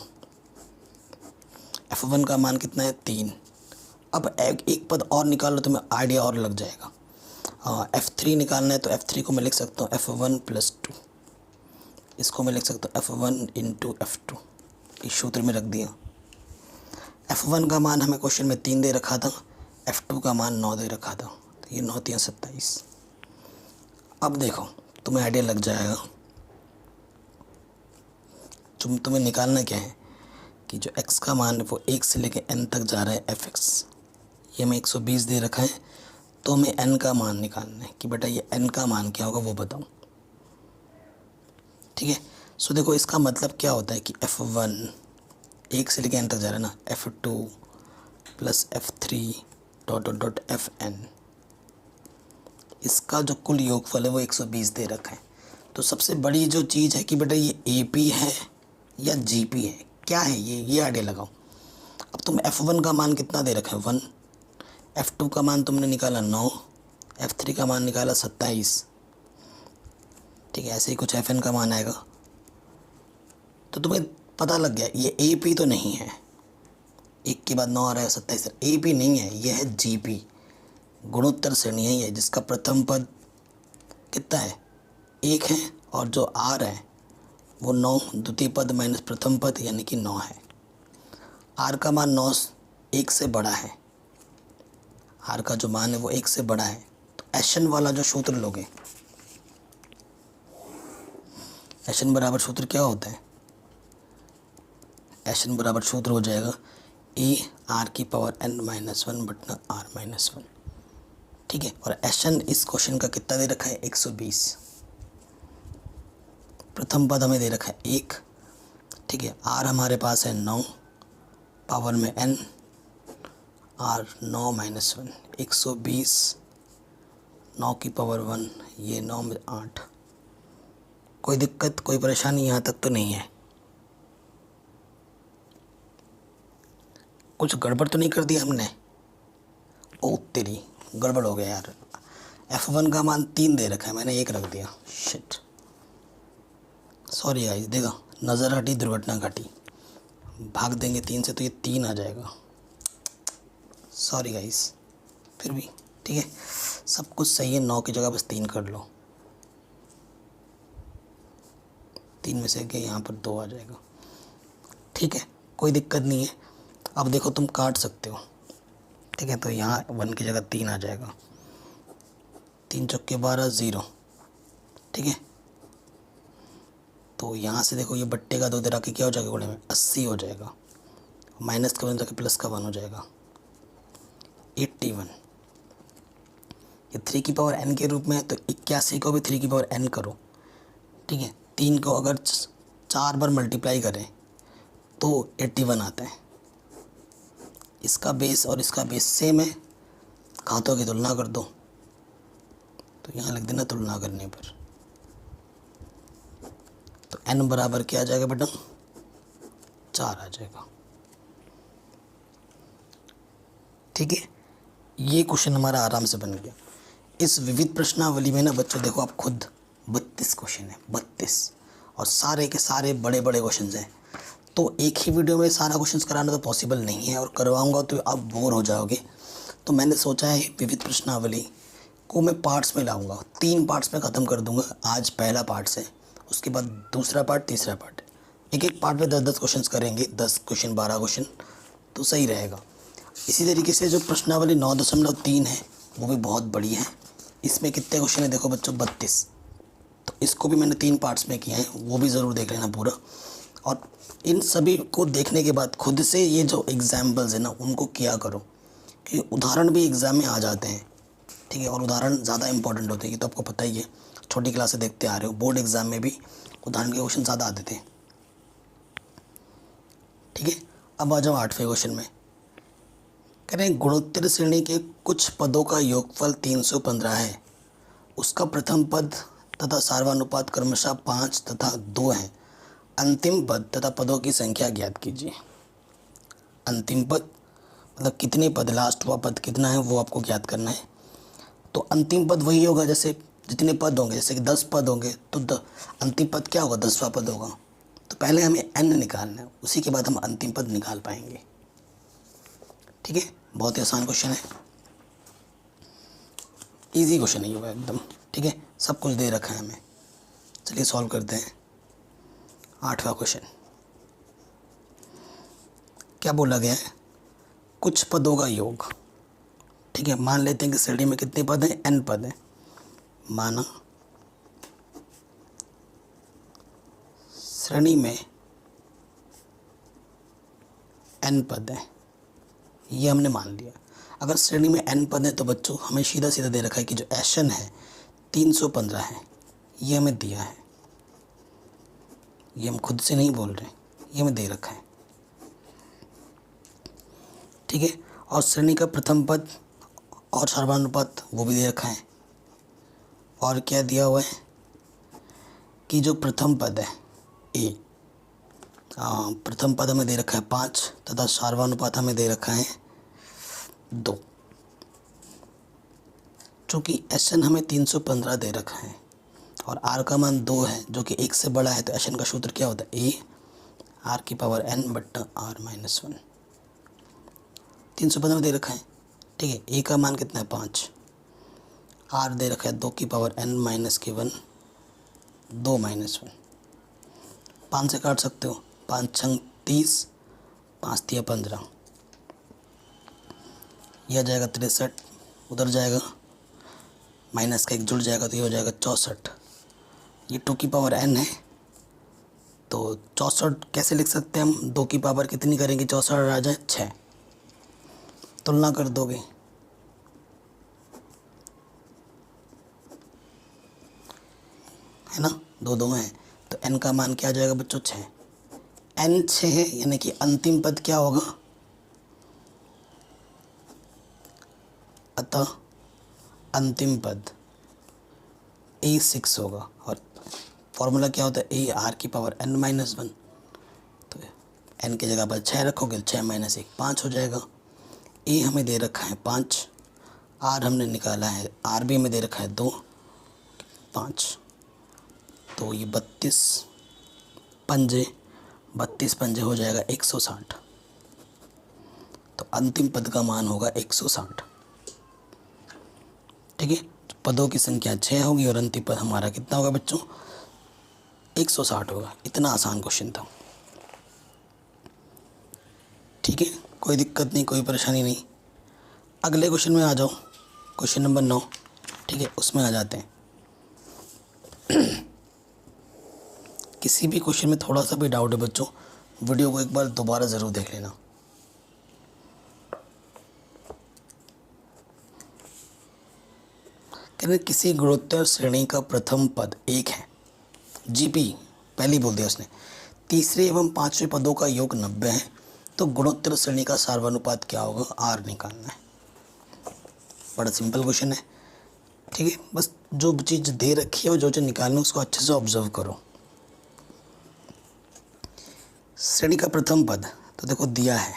f1 का मान कितना है 3। अब एक पद और निकालो तो मैं आइडिया और लग जाएगा। f3 निकालना है, तो f3 को मैं लिख सकता हूँ f1 + 2, इसको मैं लिख सकता हूँ f1 × f2, इस सूत्र में रख दिया। f1 का मान हमें क्वेश्चन में 3 दे रखा था, f2 का मान 9 दे रखा था, तो ये 9 × 3 = 27। अब देखो तुम्हें आइडिया लग जाएगा। तुम्हें निकालना क्या है कि जो x का मान है वो 1 से लेकर n तक जा रहा है fx, ये हमें 120 दे रखा है, तो हमें n का मान निकालना है कि बेटा ये n का मान क्या होगा वो बताओ। ठीक है, सो देखो इसका मतलब क्या होता है कि f1 1 से लेकर n तक जा रहा है ना, f2 plus f3 dot dot dot fn, इसका जो कुल योगफल है वो 120 दे रखा है। तो सबसे बड़ी जो चीज़ है कि बेटा ये AP है या GP है, क्या है ये आइडिया लगाओ। अब तुम f1 का मान कितना दे रखा है 1, f2 का मान तुमने निकाला 9, f3 का मान निकाला 27। ठीक है, ऐसे ही कुछ fn का मान आएगा। तो तुम्हें पता लग गया ये AP तो नहीं है, 1 के बाद 9 आ रहा है 27, AP नहीं है, ये है GP, गुणोत्तर श्रेणी है ये, जिसका प्रथम पद कितना है 1 है, और जो R है वो 9, द्वितीय पद माइनस प्रथम पद यानी कि 9 है। R का मान 9 1 से बड़ा है, R का जो मान है वो 1 से बड़ा है। तो Sn वाला जो सूत्र लोगे, Sn बराबर सूत्र क्या होता है, Sn बराबर सूत्र हो जाएगा A R की पावर n माइनस 1 बटा R माइनस 1। ठीक है, और Sn इस क्वेश्चन का कितना दे रखा है 120, प्रथम पद हमें दे रखा है 1। ठीक है, R हमारे पास है 9, पावर में n, R 9 माइनस 1, 120, 9 की पावर 1, ये 9 में 8। कोई दिक्कत कोई परेशानी यहाँ तक तो नहीं है, कुछ गड़बड़ तो नहीं कर दिया हमने। ओ तेरी गड़बड़ हो गया यार, f1 का मान 3 दे रखा है, मैंने 1 रख दिया, शिट सॉरी गाइस। देखो नज़र हटी दुर्घटना घटी, भाग देंगे 3 से तो ये 3 आ जाएगा, सॉरी गाइस। फिर भी ठीक है, सब कुछ सही है, 9 की जगह बस 3 कर लो, 3 में से के यहाँ पर 2 आ जाएगा। ठीक है, कोई दिक्कत नहीं है। अब देखो तुम काट सकते हो, ठीक है, तो यहाँ 1 की जगह 3 आ जाएगा, 3 चौके 12 0। ठीक है, तो यहाँ से देखो ये बट्टे का 2 दे रखा, क्या हो जाएगा गुणे में 80 हो जाएगा, माइनस का 1 जाके प्लस का 1 हो जाएगा 81। ये 3 की पावर n के रूप में है, तो 81 को भी 3 की पावर n करो। ठीक है, 3 को अगर 4 बार मल्टीप्लाई करें तो 81 आता है। इसका बेस और इसका बेस सेम है, घातों की तुलना कर दो, तो यहाँ लिख देना तुलना करने पर, तो n बराबर क्या आ जाएगा बेटा 4 आ जाएगा। ठीक है, ये क्वेश्चन हमारा आराम से बन गया। इस विविध प्रश्नावली में ना बच्चों देखो आप खुद 32 क्वेश्चन है, 32, और सारे के सारे बड़े बड़े क्वेश्चन हैं। तो एक ही वीडियो में सारा क्वेश्चन कराना तो पॉसिबल नहीं है, और करवाऊंगा तो आप बोर हो जाओगे। तो मैंने सोचा है विविध प्रश्नावली को मैं पार्ट्स में लाऊंगा, 3 पार्ट्स में ख़त्म कर दूंगा। आज पहला पार्ट से, उसके बाद दूसरा पार्ट, तीसरा पार्ट, एक एक पार्ट में 10-10 क्वेश्चन करेंगे, 10 क्वेश्चन 12 क्वेश्चन, तो सही रहेगा। इसी तरीके से जो प्रश्नावली 9.3 है वो भी बहुत बड़ी है, इसमें कितने क्वेश्चन है देखो बच्चों 32, तो इसको भी मैंने 3 पार्ट्स में किया है, वो भी ज़रूर देख लेना पूरा। और इन सभी को देखने के बाद खुद से ये जो एग्जाम्पल्स है ना उनको किया करो, कि उदाहरण भी एग्ज़ाम में आ जाते हैं। ठीक है, और उदाहरण ज़्यादा इंपॉर्टेंट होते हैं, ये तो आपको पता ही है, छोटी क्लास से देखते आ रहे हो, बोर्ड एग्ज़ाम में भी उदाहरण के क्वेश्चन ज़्यादा आते थे। ठीक है, अब आ जाओ 8वें क्वेश्चन में। कह रहे हैं गुणोत्तर श्रेणी के कुछ पदों का योगफल 315 है, उसका प्रथम पद तथा सार्वनुपात क्रमशः 5 तथा 2 है, अंतिम पद तथा पदों की संख्या ज्ञात कीजिए। अंतिम पद मतलब कितने पद, लास्ट हुआ पद कितना है वो आपको ज्ञात करना है। तो अंतिम पद वही होगा जैसे जितने पद होंगे, जैसे कि 10 पद होंगे तो अंतिम पद क्या होगा 10वां पद होगा। तो पहले हमें n निकालना है, उसी के बाद हम अंतिम पद निकाल पाएंगे। ठीक है, बहुत ही आसान क्वेश्चन है, इजी क्वेश्चन है ये एकदम। ठीक है, सब कुछ दे रखा है हमें, चलिए सॉल्व करते हैं। 8वां क्वेश्चन क्या बोला गया है, कुछ पदों का योग। ठीक है, मान लेते हैं कि श्रेणी में कितने पद हैं, n पद हैं। माना श्रेणी में n पद है, ये हमने मान लिया। अगर श्रेणी में n पद है तो बच्चों हमें सीधा सीधा दे रखा है कि जो Sn है 315 है, ये हमें दिया है, ये हम खुद से नहीं बोल रहे, ये हमें दे रखा है, ठीक है। और श्रेणी का प्रथम पद और सर्वानुपात वो भी दे रखा है। और क्या दिया हुआ है कि जो प्रथम पद है ए, प्रथम पद हमें दे रखा है 5 तथा सर्वानुपात हमें दे रखा है 2। चूँकि Sn हमें 315 दे रखा है और R का मान 2 है जो कि 1 से बड़ा है, तो Sn का सूत्र क्या होता है, ए R की पावर n बट्टा R-1। 315 में दे रखा है, ठीक है। ए का मान कितना है 5, R दे रखा है 2 की पावर n-1, 2-1। 5 से काट सकते हो, 5 छंग 30, 5 तिया 15, यह जाएगा 63, उधर जाएगा माइनस का 1 जुड़ जाएगा तो ये हो जाएगा 64। ये 2 की पावर n है, तो 64 कैसे लिख सकते हैं हम, 2 की पावर कितनी करेंगे, 64 आ जाए 6, तुलना कर दोगे, है ना, 2 2 हैं, तो n का मान क्या आ जाएगा बच्चों 6। n 6 है यानी कि अंतिम पद क्या होगा, अतः अंतिम पद A6 होगा। और फॉर्मूला क्या होता है, ए R की पावर n-1, तो n की जगह पर 6 रखोगे, 6 - 1 5 हो जाएगा। ए हमें दे रखा है 5, R हमने निकाला है, R भी हमें दे रखा है 2, 5, तो ये 32 पंजे हो जाएगा 160, तो अंतिम पद का मान होगा 160, ठीक है। पदों की संख्या 6 होगी और अंतिम पद हमारा कितना होगा बच्चों, 160 होगा। इतना आसान क्वेश्चन था, ठीक है, कोई दिक्कत नहीं, कोई परेशानी नहीं। अगले क्वेश्चन में आ जाओ, क्वेश्चन नंबर 9, ठीक है, उसमें आ जाते हैं। किसी भी क्वेश्चन में थोड़ा सा भी डाउट है बच्चों, वीडियो को एक बार दोबारा ज़रूर देख लेना। कहते किसी गुणोत्तर श्रेणी का प्रथम पद 1 है, जीपी पहले बोल दिया उसने, तीसरे एवं पांचवें पदों का योग 90 है, तो गुणोत्तर श्रेणी का सर्वानुपात क्या होगा, R निकालना है। बड़ा सिंपल क्वेश्चन है, ठीक है। बस जो चीज़ दे रखी है और जो चीज़ निकालना है उसको अच्छे से ऑब्जर्व करो। श्रेणी का प्रथम पद तो देखो दिया है,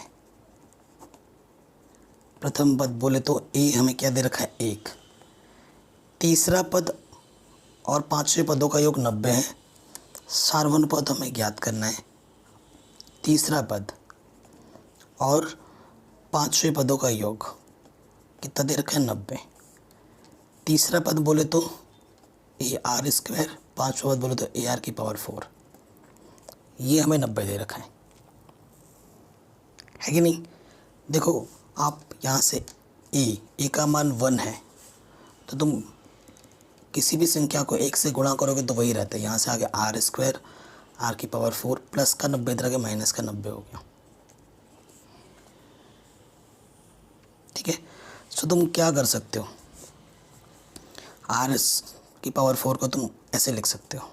प्रथम पद बोले तो ए हमें क्या दे रखा है 1, तीसरा पद और पांचवें पदों का योग 90 है, सर्वानुपात हमें ज्ञात करना है। तीसरा पद और पांचवें पदों का योग कितना दे रखा है 90। तीसरा पद बोले तो AR², पांचवा पद बोले तो AR की पावर 4, ये हमें 90 दे रखा है कि नहीं। देखो आप यहाँ से ए का मान 1 है, तो तुम किसी भी संख्या को 1 से गुणा करोगे तो वही रहता है। यहाँ से आगे R², R की पावर 4 प्लस का 90 इधर आगे माइनस का 90 हो गया, ठीक है। सो तुम क्या कर सकते हो, R की पावर 4 को तुम ऐसे लिख सकते हो,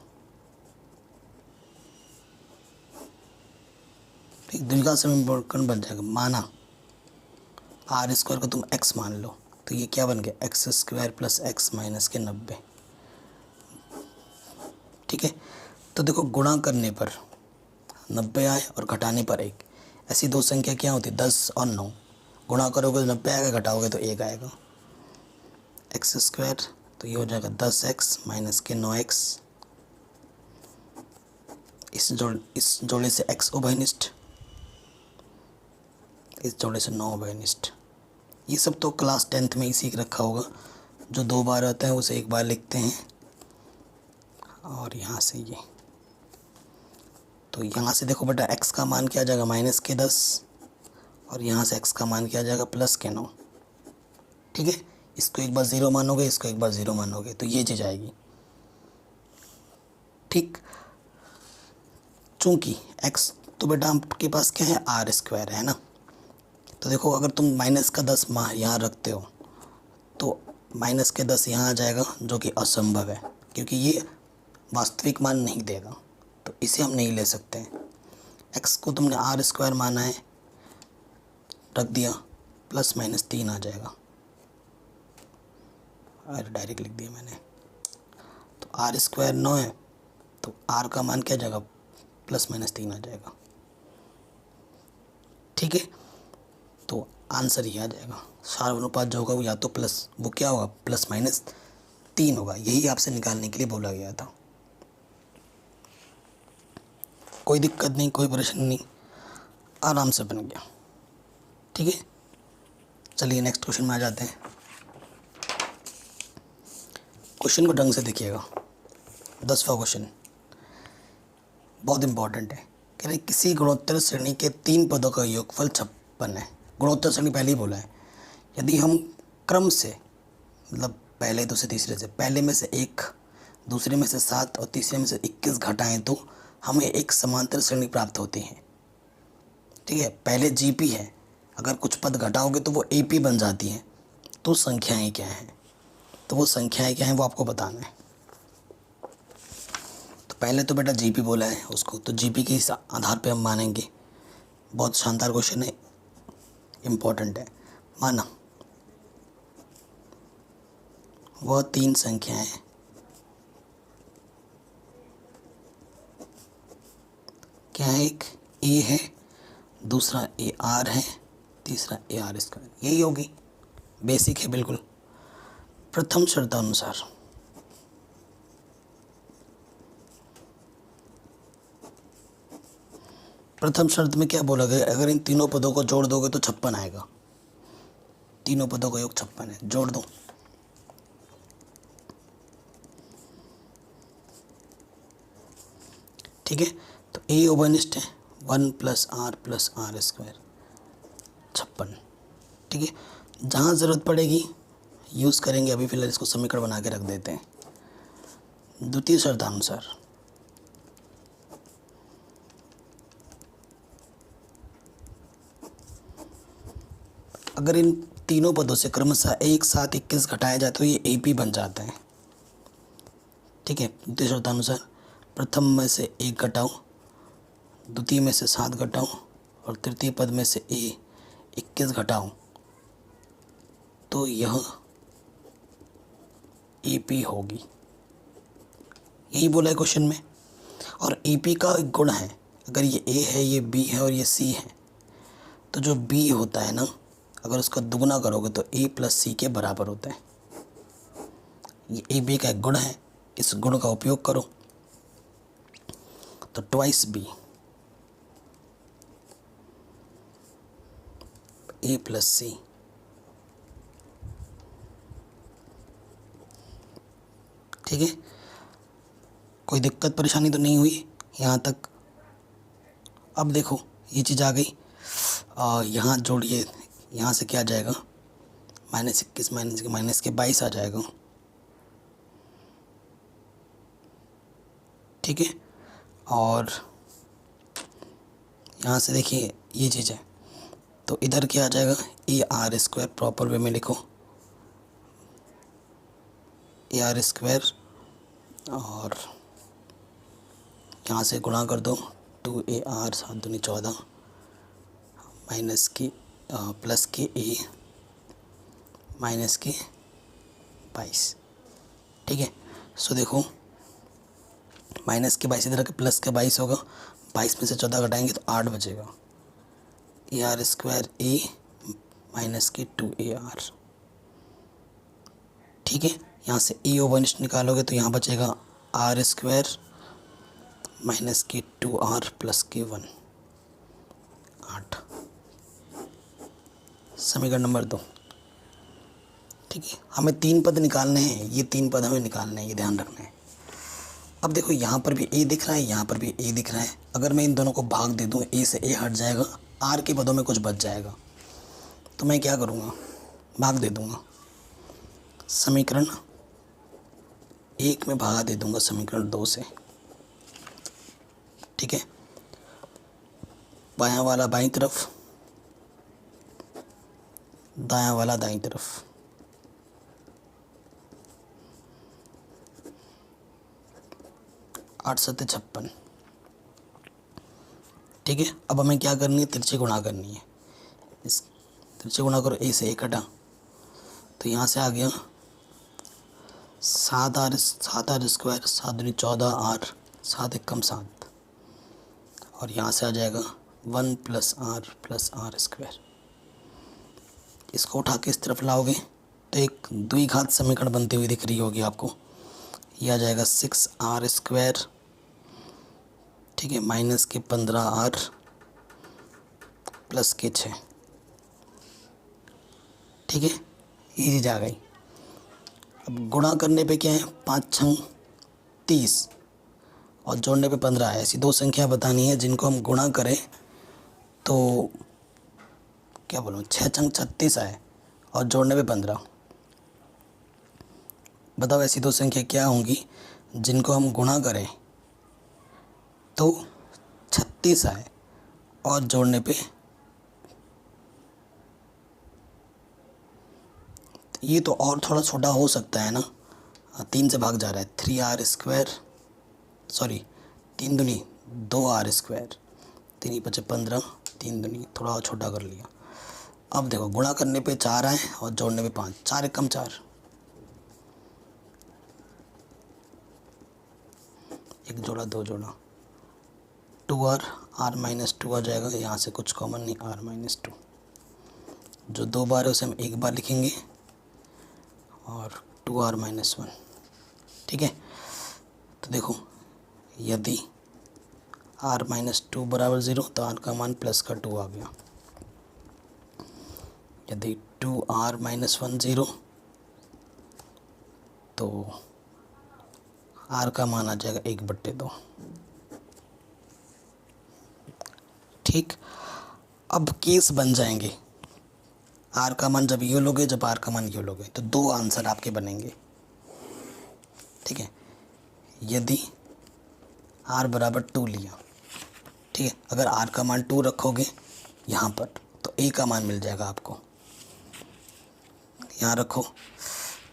ठीक, द्विघात समीकरण बन जाएगा। माना R² को तुम x मान लो, तो ये क्या बन गया x² प्लस x माइनस के 90, ठीक है। तो देखो गुणा करने पर 90 आए और घटाने पर 1, ऐसी दो संख्या क्या होती है 10 और 9, गुणा करोगे तो 90 आएगा, घटाओगे तो 1 आएगा, x², तो ये हो जाएगा 10x माइनस के 9x, इस जोड़े से x उभयनिष्ठ, इस जोड़े से 9 उभयनिष्ठ। ये सब तो क्लास 10th में ही सीख रखा होगा, जो 2 बार आता है उसे 1 बार लिखते हैं। और यहाँ से ये, तो यहाँ से देखो बेटा x का मान क्या आ जाएगा माइनस के 10, और यहाँ से x का मान क्या आ जाएगा प्लस के 9, ठीक है। इसको एक बार 0 मानोगे, इसको एक बार 0 मानोगे, तो ये चीज़ आएगी, ठीक। चूँकि x तो बेटा आपके पास क्या है आर स्क्वायर है ना, तो देखो अगर तुम माइनस का 10 यहाँ रखते हो तो माइनस के 10 यहाँ आ जाएगा, जो कि असंभव है क्योंकि ये वास्तविक मान नहीं देगा, तो इसे हम नहीं ले सकते हैं। x को तुमने आर स्क्वायर माना है, रख दिया, प्लस माइनस 3 आ जाएगा, अरे डायरेक्ट लिख दिया मैंने। तो आर स्क्वायर 9 है, तो r का मान क्या जाएगा, प्लस माइनस 3 आ जाएगा। ठीक है, तो आंसर ये आ जाएगा, सार्वनुपात जो होगा वो या तो प्लस, वो क्या होगा, प्लस माइनस 3 होगा। यही आपसे निकालने के लिए बोला गया था। कोई दिक्कत नहीं, कोई परेशानी नहीं, आराम से बन गया। ठीक है, चलिए नेक्स्ट क्वेश्चन में आ जाते हैं। क्वेश्चन को ढंग से देखिएगा। 10वां क्वेश्चन बहुत इंपॉर्टेंट है। कह रहे किसी गुणोत्तर श्रेणी के 3 पदों का योगफल 56 है। गुणोत्तर श्रेणी पहले ही बोला है। यदि हम क्रम से, मतलब पहले दूसरे तीसरे से, पहले में से 1, दूसरे में से 7 और तीसरे में से 21 घटाएं तो हमें एक समांतर श्रेणी प्राप्त होती है। ठीक है, पहले जीपी है, अगर कुछ पद घटाओगे तो वो एपी बन जाती है। तो संख्याएं क्या हैं, तो वो संख्याएं क्या हैं वो आपको बताना है। तो पहले तो बेटा जीपी बोला है उसको, तो जीपी के इस आधार पे हम मानेंगे। बहुत शानदार क्वेश्चन है, इम्पोर्टेंट है, माना। वह 3 संख्याएं हैं, क्या है, एक ए है, दूसरा ए आर है, तीसरा ए आर स्क्वायर, यही होगी, बेसिक है बिल्कुल। प्रथम शर्तानुसार प्रथम शर्त में क्या बोला गया, अगर इन तीनों पदों को जोड़ दोगे तो 56 आएगा। तीनों पदों का योग 56 है, जोड़ दो। ठीक है, तो ए ओवनिष्ठ है 1 + r स्क्वायर 56। ठीक है, जहाँ ज़रूरत पड़ेगी यूज़ करेंगे। अभी फिलहाल इसको समीकरण बना के रख देते हैं। द्वितीय शर्तानुसार अगर इन तीनों पदों से क्रमशः 1, 7, 21 घटाया जाए तो ये एपी बन जाता है। ठीक है, द्वितीय शर्तानुसार प्रथम में से 1 घटाओ, द्वितीय में से 7 घटाओ और तृतीय पद में से 21 घटाओ तो यह एपी होगी। यही बोला है क्वेश्चन में। और एपी का एक गुण है, अगर ये ए है, ये बी है और ये सी है, तो जो बी होता है ना, अगर उसका दुगुना करोगे तो ए + सी के बराबर होता है। ये ए बी का एक गुण है, इस गुण का उपयोग करो तो ट्वाइस बी ए + सी। ठीक है, कोई दिक्कत परेशानी तो नहीं हुई यहाँ तक। अब देखो ये चीज़ आ गई, यहाँ जोड़िए, यहाँ से क्या आ जाएगा, -21 -22 आ जाएगा। ठीक है, और यहाँ से देखिए ये चीज़ है, तो इधर क्या आ जाएगा, A R square, proper way में लिखो ए आर स्क्वायर, और यहाँ से गुणा कर दो 2ar 7 दूनी 14 माइनस की प्लस के ए माइनस के 22। ठीक है, सो देखो माइनस के 22 इधर के प्लस के 22 होगा, 22 में से 14 घटाएंगे तो 8 बचेगा। A R square A minus के 2ar। ठीक है, यहाँ से ए ओवनिष्ठ निकालोगे तो यहाँ बचेगा आर स्क्वायर माइनस के 2r प्लस के 1 8। समीकरण नंबर 2। ठीक है, हमें 3 पद निकालने हैं, ये 3 पद हमें निकालने हैं, ये ध्यान रखना है। अब देखो यहाँ पर भी ए दिख रहा है, यहाँ पर भी ए दिख रहा है। अगर मैं इन दोनों को भाग दे दूँ, ए से ए हट जाएगा, आर के पदों में कुछ बच जाएगा, तो मैं क्या करूँगा, भाग दे दूँगा। समीकरण 1 में भागा दे दूँगा समीकरण 2 से। ठीक है, बायां वाला बाईं तरफ, दायां वाला दाईं तरफ। आठ सत्ते 56। ठीक है, अब हमें क्या करनी है, तिरछी गुणा करनी है। इस तिरछी गुणा करो, ए से 1 हटा तो यहाँ से आ गया 7r स्क्वायर, 7 दूनी 14 r, 7 एकम 7, और यहाँ से आ जाएगा 1 + r स्क्वायर। इसको उठा के इस तरफ लाओगे तो एक द्विघात समीकरण बनती हुई दिख रही होगी आपको। यह आ जाएगा 6r स्क्वायर, ठीक है, माइनस के 15r प्लस के 6। ठीक है, ये चीज़ आ गई। अब गुणा करने पे क्या है, 5 × 30 और जोड़ने पे 15 है। ऐसी दो संख्या बतानी है जिनको हम गुणा करें तो क्या बोलूँ, 6 × 36 आए और जोड़ने पे 15। बताओ ऐसी दो संख्या क्या होंगी जिनको हम गुणा करें तो 36 आए और जोड़ने पे, ये तो और थोड़ा छोटा हो सकता है ना, 3 से भाग जा रहा है, 3r स्क्वायर, सॉरी 3 दूनी 2r स्क्वायर, 3 × 5 = 15, 3 दूनी थोड़ा और छोटा कर लिया। अब देखो गुणा करने पे 4 आए और जोड़ने पे 5, 4 एकम 4, एक जोड़ा 2 जोड़ा, 2r, r - 2 आ जाएगा, यहाँ से कुछ कॉमन नहीं, r - 2। जो 2 बार है उसे हम 1 बार लिखेंगे और 2r - 1। ठीक है, तो देखो यदि r - 2 = 0 तो r का मान प्लस का 2 आ गया। यदि 2r - 1 0 तो r का मान आ जाएगा 1/2। ठीक, अब केस बन जाएंगे, r का मान जब ये लोगे, जब r का मान ये लोगे, तो 2 आंसर आपके बनेंगे। ठीक है, यदि r = 2 लिया, ठीक है, अगर r का मान 2 रखोगे यहाँ पर तो a का मान मिल जाएगा आपको। यहाँ रखो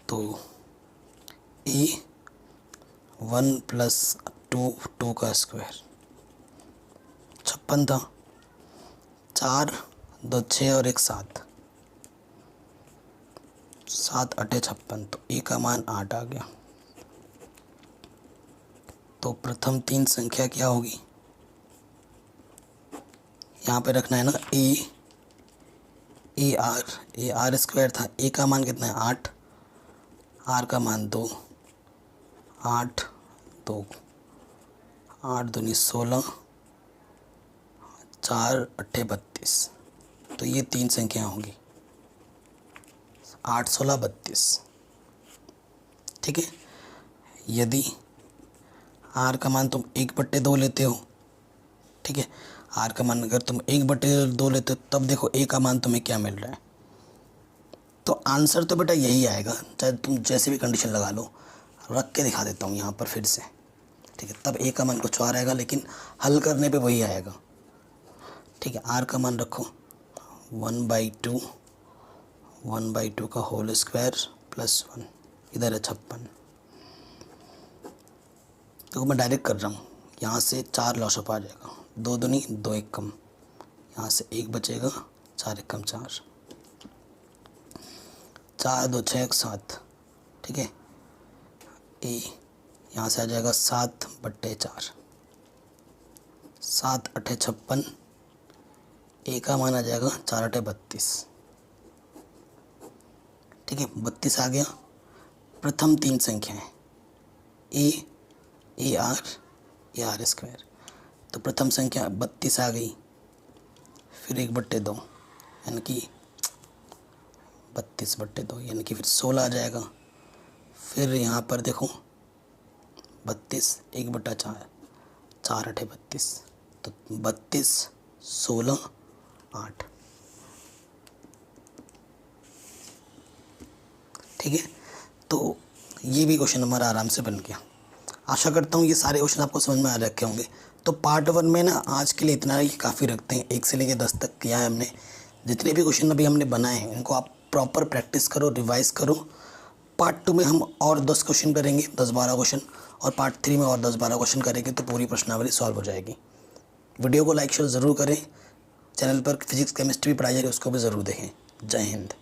तो a 1 + 2, 2 का स्क्वायर, 56 था, 4 2 6 और 1 7, 7 × 8 = 56, तो a का मान 8 आ गया। तो प्रथम 3 संख्या क्या होगी, यहाँ पे रखना है ना, ar स्क्वायर था, a का मान कितना है 8, r का मान 2, 8 2 8 दूनी 16, 4 × 8 = 32। तो ये 3 संख्या होंगी, 8 16 32। ठीक है, यदि r का मान तुम 1/2 लेते हो, ठीक है, r का मान अगर तुम 1/2 लेते हो तब देखो a का मान तुम्हें क्या मिल रहा है। तो आंसर तो बेटा यही आएगा, चाहे तुम जैसे भी कंडीशन लगा लो। रख के दिखा देता हूँ यहाँ पर फिर से, ठीक है, तब a का मान कुछ और आएगा लेकिन हल करने पे वही आएगा। ठीक है, r का मान रखो 1/2, 1/2 का होल स्क्वायर प्लस 1, इधर है 56। तो मैं डायरेक्ट कर रहा हूँ, यहाँ से 4 लॉस ऑफ आ जाएगा, 2 दूनी 2 एकम, यहाँ से 1 बचेगा, 4 एकम 4, 4 2 6 1 7। ठीक है, ए यहाँ से आ जाएगा 7/4, 7 × 8 = 56, ए का मान आ जाएगा 4 × 8 = 32। ठीक है, 32 आ गया। प्रथम 3 संख्याएं ar स्क्वायर, तो प्रथम संख्या 32 आ गई, फिर 1/2 यानी कि 32/2 यानी कि फिर 16 आ जाएगा। फिर यहाँ पर देखो 32 1/4, 4 × 8 = 32, तो 32 16 8। ठीक है, तो ये भी क्वेश्चन हमारा आराम से बन गया। आशा करता हूँ ये सारे क्वेश्चन आपको समझ में आ रखे होंगे। तो पार्ट 1 में ना आज के लिए इतना ही काफ़ी रखते हैं। 1 से लेकर 10 तक किया है हमने। जितने भी क्वेश्चन अभी हमने बनाए हैं इनको आप प्रॉपर प्रैक्टिस करो, रिवाइज़ करो। पार्ट 2 में हम और 10 क्वेश्चन करेंगे, 10-12 क्वेश्चन, और पार्ट 3 में और 10-12 क्वेश्चन करेंगे तो पूरी प्रश्नावली सॉल्व हो जाएगी। वीडियो को लाइक शेयर ज़रूर करें। चैनल पर फिजिक्स केमिस्ट्री भी पढ़ाई जा रही है, उसको भी ज़रूर देखें। जय हिंद।